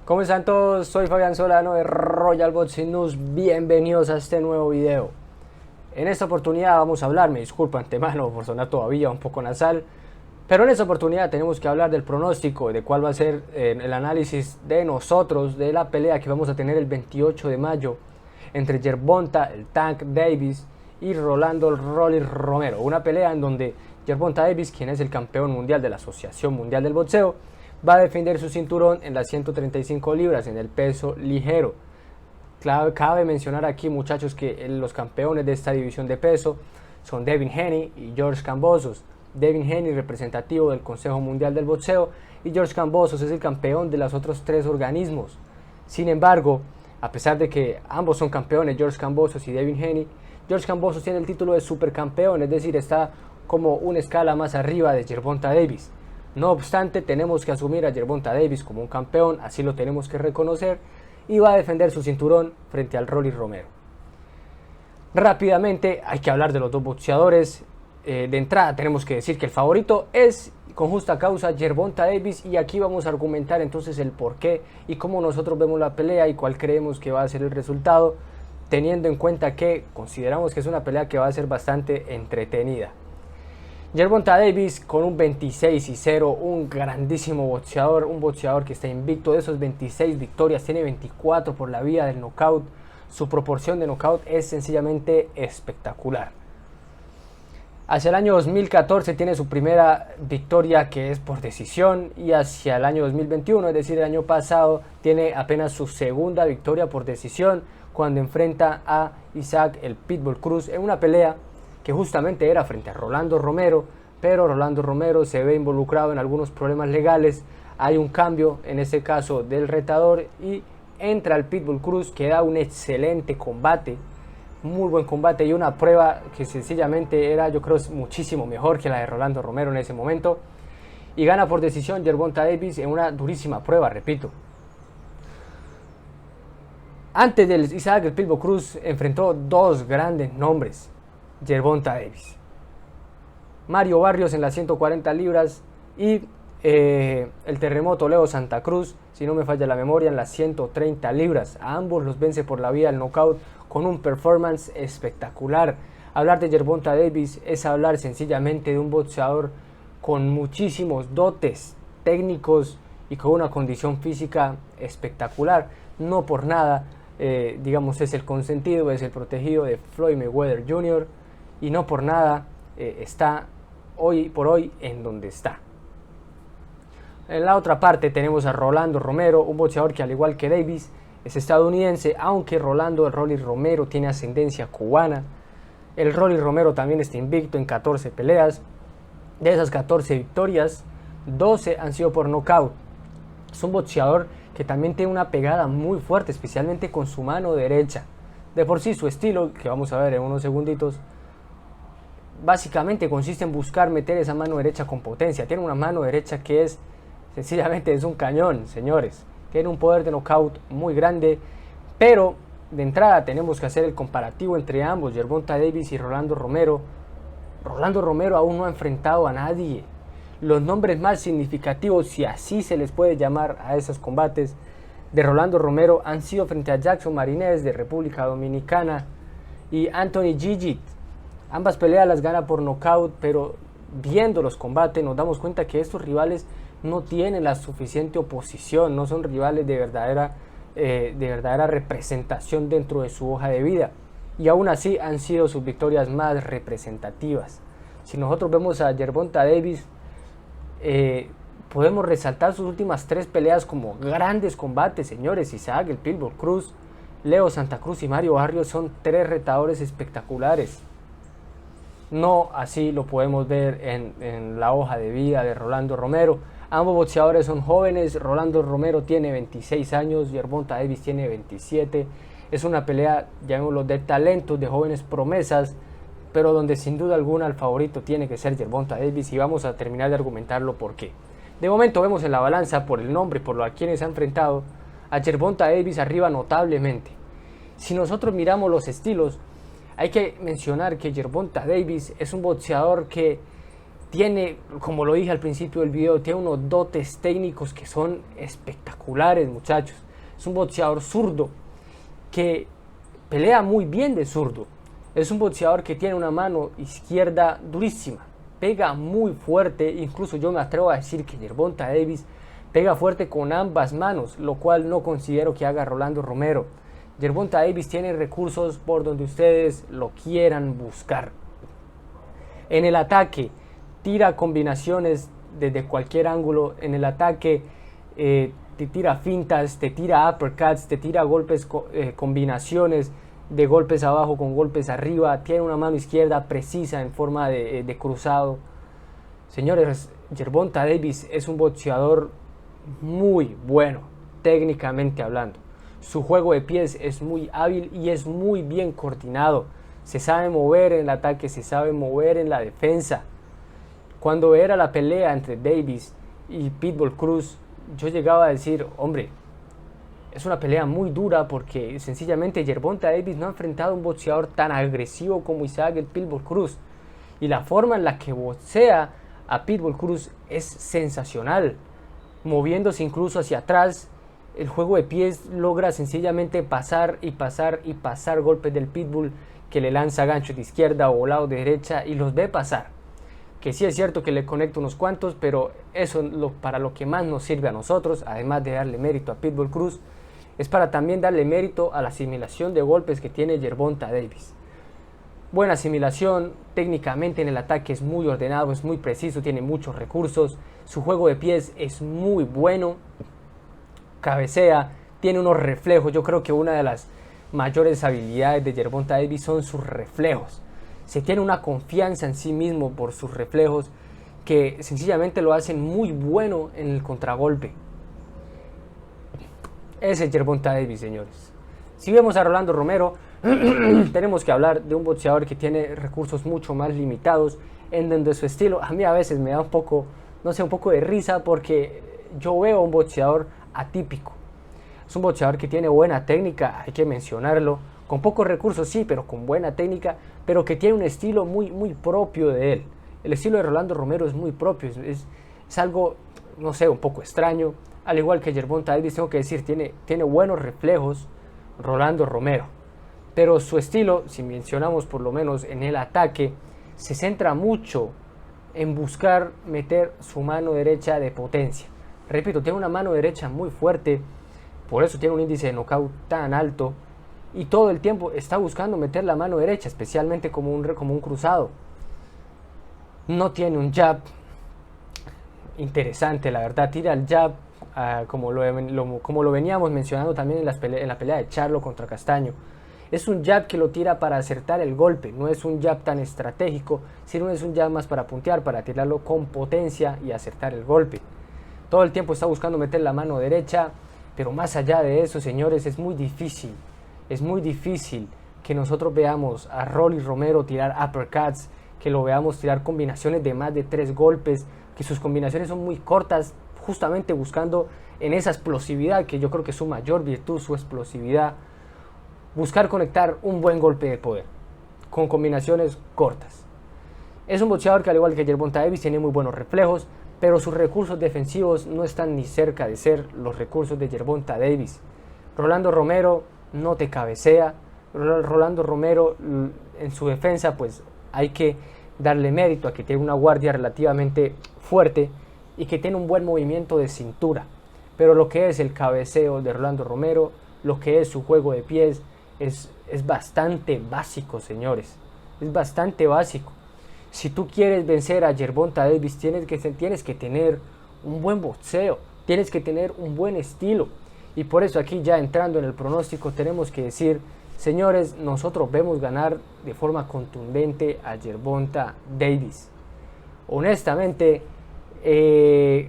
¿Cómo están todos? Soy Fabián Solano de Royal Boxing News. Bienvenidos a este nuevo video. En esta oportunidad vamos a hablar, me disculpo antemano por sonar todavía un poco nasal, pero en esta oportunidad tenemos que hablar del pronóstico, de cuál va a ser el análisis de nosotros, de la pelea que vamos a tener el 28 de mayo entre Gervonta, el Tank Davis y Rolando el Rolly Romero. Una pelea en donde Gervonta Davis, quien es el campeón mundial de la Asociación Mundial del Boxeo, va a defender su cinturón en las 135 libras, en el peso ligero. Cabe mencionar aquí, muchachos, que los campeones de esta división de peso son Devin Haney y George Kambosos. Devin Haney, representativo del Consejo Mundial del Boxeo, y George Kambosos es el campeón de los otros tres organismos. Sin embargo, a pesar de que ambos son campeones, George Kambosos y Devin Haney, George Kambosos tiene el título de supercampeón, es decir, está como una escala más arriba de Gervonta Davis. No obstante, tenemos que asumir a Gervonta Davis como un campeón, así lo tenemos que reconocer, y va a defender su cinturón frente al Rolly Romero. Rápidamente hay que hablar de los dos boxeadores. De entrada tenemos que decir que el favorito es, con justa causa, Gervonta Davis, y aquí vamos a argumentar entonces el por qué y cómo nosotros vemos la pelea y cuál creemos que va a ser el resultado, teniendo en cuenta que consideramos que es una pelea que va a ser bastante entretenida. Gervonta Davis con un 26-0, un grandísimo boxeador, un boxeador que está invicto. De esos 26 victorias tiene 24 por la vía del knockout. Su proporción de knockout es sencillamente espectacular. Hacia el año 2014 tiene su primera victoria, que es por decisión, y hacia el año 2021, es decir, el año pasado, tiene apenas su segunda victoria por decisión cuando enfrenta a Isaac el Pitbull Cruz en una pelea que justamente era frente a Rolando Romero, pero Rolando Romero se ve involucrado en algunos problemas legales. Hay un cambio en ese caso del retador y entra el Pitbull Cruz, que da un excelente combate, muy buen combate, y una prueba que sencillamente era, yo creo, muchísimo mejor que la de Rolando Romero en ese momento, y gana por decisión Gervonta Davis en una durísima prueba, repito. Antes del Isaac el Pitbull Cruz enfrentó dos grandes nombres: Gervonta Davis, Mario Barrios en las 140 libras y el terremoto Leo Santa Cruz, si no me falla la memoria, en las 130 libras. A ambos los vence por la vía del knockout con un performance espectacular. Hablar de Gervonta Davis es hablar sencillamente de un boxeador con muchísimos dotes técnicos y con una condición física espectacular. No por nada, digamos, es el consentido, es el protegido de Floyd Mayweather Jr., y no por nada está hoy por hoy en donde está. En la otra parte tenemos a Rolando Romero, un boxeador que, al igual que Davis, es estadounidense, aunque Rolando el Rolly Romero tiene ascendencia cubana. El Rolly Romero también está invicto en 14 peleas. De esas 14 victorias, 12 han sido por nocaut. Es un boxeador que también tiene una pegada muy fuerte, especialmente con su mano derecha. De por sí, su estilo, que vamos a ver en unos segunditos, básicamente consiste en buscar meter esa mano derecha con potencia. Tiene una mano derecha que es sencillamente es un cañón, señores. Tiene un poder de knockout muy grande, pero de entrada tenemos que hacer el comparativo entre ambos, Gervonta Davis y Rolando Romero. Rolando Romero aún no ha enfrentado a nadie. Los nombres más significativos, si así se les puede llamar a esos combates, de Rolando Romero han sido frente a Jackson Marinez de República Dominicana y Anthony Gigit. Ambas peleas las gana por nocaut, pero viendo los combates nos damos cuenta que estos rivales no tienen la suficiente oposición, no son rivales de verdadera representación dentro de su hoja de vida, y aún así han sido sus victorias más representativas. Si nosotros vemos a Gervonta Davis, podemos resaltar sus últimas 3 peleas como grandes combates, señores. Isaac el Pitbull Cruz, Leo Santa Cruz y Mario Barrios son 3 retadores espectaculares. No así lo podemos ver en la hoja de vida de Rolando Romero. Ambos boxeadores son jóvenes. Rolando Romero tiene 26 años, Gervonta Davis tiene 27. Es una pelea, llamémoslo, de talentos, de jóvenes promesas, pero donde sin duda alguna el favorito tiene que ser Gervonta Davis, y vamos a terminar de argumentarlo por qué. De momento vemos en la balanza, por el nombre y por lo a quienes se ha enfrentado, a Gervonta Davis arriba notablemente. Si nosotros miramos los estilos, hay que mencionar que Gervonta Davis es un boxeador que Tiene, como lo dije al principio del video, tiene unos dotes técnicos que son espectaculares, muchachos. Es un boxeador zurdo que pelea muy bien de zurdo. Es un boxeador que tiene una mano izquierda durísima, pega muy fuerte, incluso yo me atrevo a decir que Gervonta Davis pega fuerte con ambas manos, lo cual no considero que haga Rolando Romero. Gervonta Davis tiene recursos por donde ustedes lo quieran buscar. En el ataque, tira combinaciones desde cualquier ángulo. En el ataque te tira fintas, te tira uppercuts, te tira golpes, combinaciones de golpes abajo con golpes arriba. Tiene una mano izquierda precisa en forma de cruzado. Señores, Gervonta Davis es un boxeador muy bueno, técnicamente hablando. Su juego de pies es muy hábil y es muy bien coordinado. Se sabe mover en el ataque, se sabe mover en la defensa. Cuando era la pelea entre Davis y Pitbull Cruz, yo llegaba a decir, hombre, es una pelea muy dura porque sencillamente Gervonta Davis no ha enfrentado a un boxeador tan agresivo como Isaac el Pitbull Cruz. Y la forma en la que boxea a Pitbull Cruz es sensacional, moviéndose incluso hacia atrás. El juego de pies logra sencillamente pasar y pasar y pasar golpes del Pitbull, que le lanza ganchos de izquierda o volado de derecha y los ve pasar. Que sí es cierto que le conecta unos cuantos, pero eso para lo que más nos sirve a nosotros, además de darle mérito a Pitbull Cruz, es para también darle mérito a la asimilación de golpes que tiene Gervonta Davis. Buena asimilación, técnicamente en el ataque es muy ordenado, es muy preciso, tiene muchos recursos, su juego de pies es muy bueno, cabecea, tiene unos reflejos. Yo creo que una de las mayores habilidades de Gervonta Davis son sus reflejos. Se tiene una confianza en sí mismo por sus reflejos que sencillamente lo hacen muy bueno en el contragolpe. Ese es Gervonta Davis, señores. Si vemos a Rolando Romero, tenemos que hablar de un boxeador que tiene recursos mucho más limitados en donde su estilo a mí a veces me da un poco, no sé, un poco de risa porque yo veo un boxeador atípico. Es un boxeador que tiene buena técnica, hay que mencionarlo, con pocos recursos sí, pero con buena técnica, pero que tiene un estilo muy, muy propio de él. El estilo de Rolando Romero es muy propio, es algo, no sé, un poco extraño. Al igual que Gervonta Davis, tengo que decir, tiene buenos reflejos Rolando Romero. Pero su estilo, si mencionamos por lo menos en el ataque, se centra mucho en buscar meter su mano derecha de potencia. Repito, tiene una mano derecha muy fuerte, por eso tiene un índice de knockout tan alto, y todo el tiempo está buscando meter la mano derecha, especialmente como un cruzado. No tiene un jab interesante, la verdad, tira el jab como lo veníamos mencionando también en la pelea de Charlo contra Castaño. Es un jab que lo tira para acertar el golpe, no es un jab tan estratégico, sino es un jab más para puntear, para tirarlo con potencia y acertar el golpe. Todo el tiempo está buscando meter la mano derecha, pero más allá de eso, señores, es muy difícil que nosotros veamos a Rolly Romero tirar uppercuts, que lo veamos tirar combinaciones de más de 3 golpes, que sus combinaciones son muy cortas, justamente buscando en esa explosividad, que yo creo que es su mayor virtud, su explosividad, buscar conectar un buen golpe de poder con combinaciones cortas. Es un boxeador que, al igual que Gervonta Davis, tiene muy buenos reflejos, pero sus recursos defensivos no están ni cerca de ser los recursos de Gervonta Davis. Rolando Romero no te cabecea. Rolando Romero en su defensa, pues hay que darle mérito a que tiene una guardia relativamente fuerte y que tiene un buen movimiento de cintura. Pero lo que es el cabeceo de Rolando Romero, lo que es su juego de pies, es bastante básico, señores. Es bastante básico. Si tú quieres vencer a Gervonta Davis, tienes que tener un buen boxeo, tienes que tener un buen estilo. Y por eso aquí, ya entrando en el pronóstico, tenemos que decir, señores, nosotros vemos ganar de forma contundente a Gervonta Davis. Honestamente,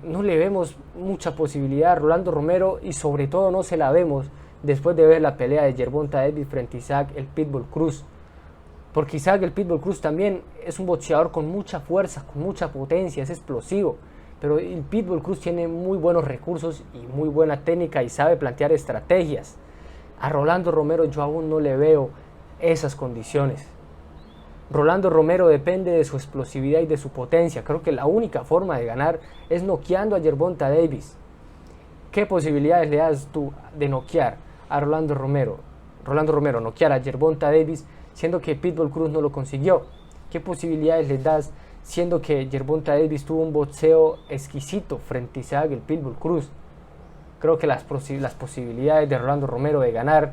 no le vemos mucha posibilidad a Rolando Romero, y sobre todo no se la vemos después de ver la pelea de Gervonta Davis frente a Isaac el Pitbull Cruz. Porque Isaac el Pitbull Cruz también es un boxeador con mucha fuerza, con mucha potencia, es explosivo. Pero el Pitbull Cruz tiene muy buenos recursos y muy buena técnica y sabe plantear estrategias. A Rolando Romero yo aún no le veo esas condiciones. Rolando Romero depende de su explosividad y de su potencia. Creo que la única forma de ganar es noqueando a Gervonta Davis. ¿Qué posibilidades le das tú de noquear a Rolando Romero? Rolando Romero noquear a Gervonta Davis, siendo que Pitbull Cruz no lo consiguió. ¿Qué posibilidades le das siendo que Gervonta Davis tuvo un boxeo exquisito frente a Isaac el Pitbull Cruz? Creo que las posibilidades de Rolando Romero de ganar,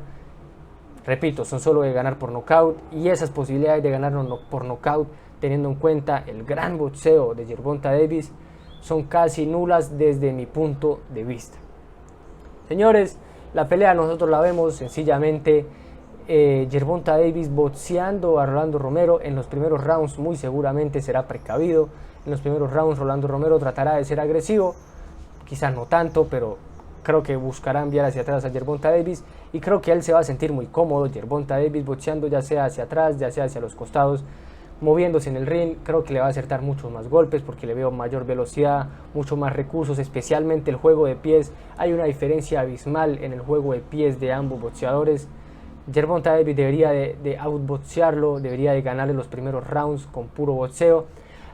repito, son solo de ganar por nocaut, y esas posibilidades de ganar por nocaut, teniendo en cuenta el gran boxeo de Gervonta Davis, son casi nulas desde mi punto de vista. Señores, la pelea nosotros la vemos sencillamente Gervonta Davis boxeando a Rolando Romero. En los primeros rounds muy seguramente será precavido. En los primeros rounds Rolando Romero tratará de ser agresivo, quizás no tanto, pero creo que buscará enviar hacia atrás a Gervonta Davis, y creo que él se va a sentir muy cómodo, Gervonta Davis, boxeando ya sea hacia atrás, ya sea hacia los costados, moviéndose en el ring. Creo que le va a acertar muchos más golpes porque le veo mayor velocidad, mucho más recursos, especialmente el juego de pies. Hay una diferencia abismal en el juego de pies de ambos boxeadores. Gervonta Davis debería de outboxearlo, debería de ganarle los primeros rounds con puro boxeo.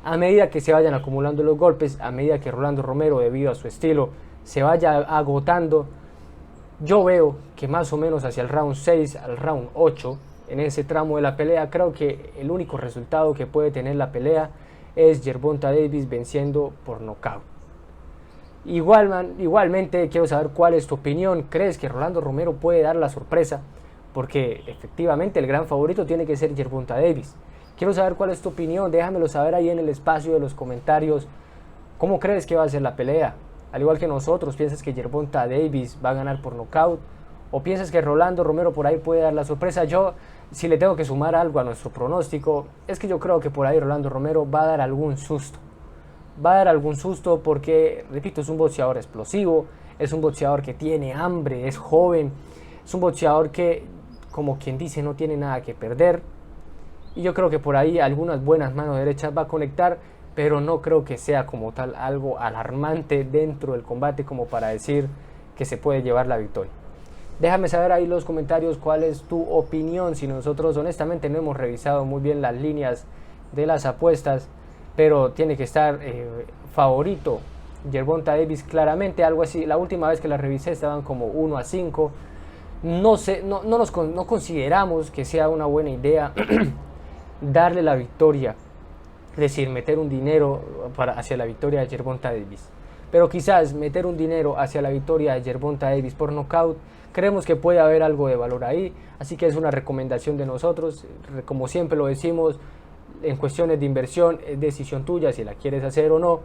A medida que se vayan acumulando los golpes, a medida que Rolando Romero, debido a su estilo, se vaya agotando, yo veo que más o menos hacia el round 6 al round 8, en ese tramo de la pelea, creo que el único resultado que puede tener la pelea es Gervonta Davis venciendo por nocaut. Igualmente quiero saber cuál es tu opinión. ¿Crees que Rolando Romero puede dar la sorpresa? Porque efectivamente el gran favorito tiene que ser Gervonta Davis. Quiero saber cuál es tu opinión, déjamelo saber ahí en el espacio de los comentarios. ¿Cómo crees que va a ser la pelea? Al igual que nosotros, ¿piensas que Gervonta Davis va a ganar por nocaut? ¿O piensas que Rolando Romero por ahí puede dar la sorpresa? Yo, si le tengo que sumar algo a nuestro pronóstico, es que yo creo que por ahí Rolando Romero va a dar algún susto. Va a dar algún susto porque, repito, es un boxeador explosivo, es un boxeador que tiene hambre, es joven, es un boxeador que, como quien dice, no tiene nada que perder. Y yo creo que por ahí algunas buenas manos derechas va a conectar, pero no creo que sea como tal algo alarmante dentro del combate como para decir que se puede llevar la victoria. Déjame saber ahí en los comentarios cuál es tu opinión. Si nosotros honestamente no hemos revisado muy bien las líneas de las apuestas, pero tiene que estar favorito Gervonta Davis claramente, algo así. La última vez que la revisé estaban como 1-5. No sé, no consideramos que sea una buena idea darle la victoria, es decir, meter un dinero hacia la victoria de Gervonta Davis. Pero quizás meter un dinero hacia la victoria de Gervonta Davis por nocaut, creemos que puede haber algo de valor ahí. Así que es una recomendación de nosotros. Como siempre lo decimos, en cuestiones de inversión es decisión tuya si la quieres hacer o no.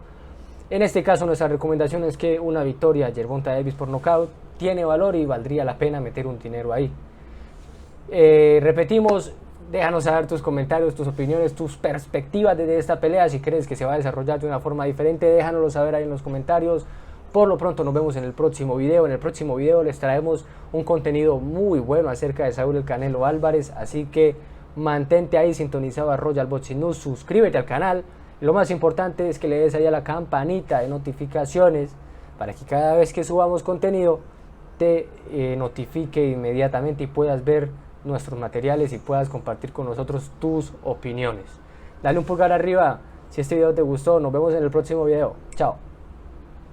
En este caso nuestra recomendación es que una victoria de Gervonta Davis por nocaut tiene valor y valdría la pena meter un dinero ahí. Repetimos, déjanos saber tus comentarios, tus opiniones, tus perspectivas de esta pelea. Si crees que se va a desarrollar de una forma diferente, déjanoslo saber ahí en los comentarios. Por lo pronto nos vemos en el próximo video. En el próximo video les traemos un contenido muy bueno acerca de Saúl El Canelo Álvarez. Así que mantente ahí sintonizado a Royal Boxing News, suscríbete al canal. Lo más importante es que le des ahí a la campanita de notificaciones para que cada vez que subamos contenido te notifique inmediatamente y puedas ver nuestros materiales y puedas compartir con nosotros tus opiniones. Dale un pulgar arriba si este video te gustó. Nos vemos en el próximo video. Chao.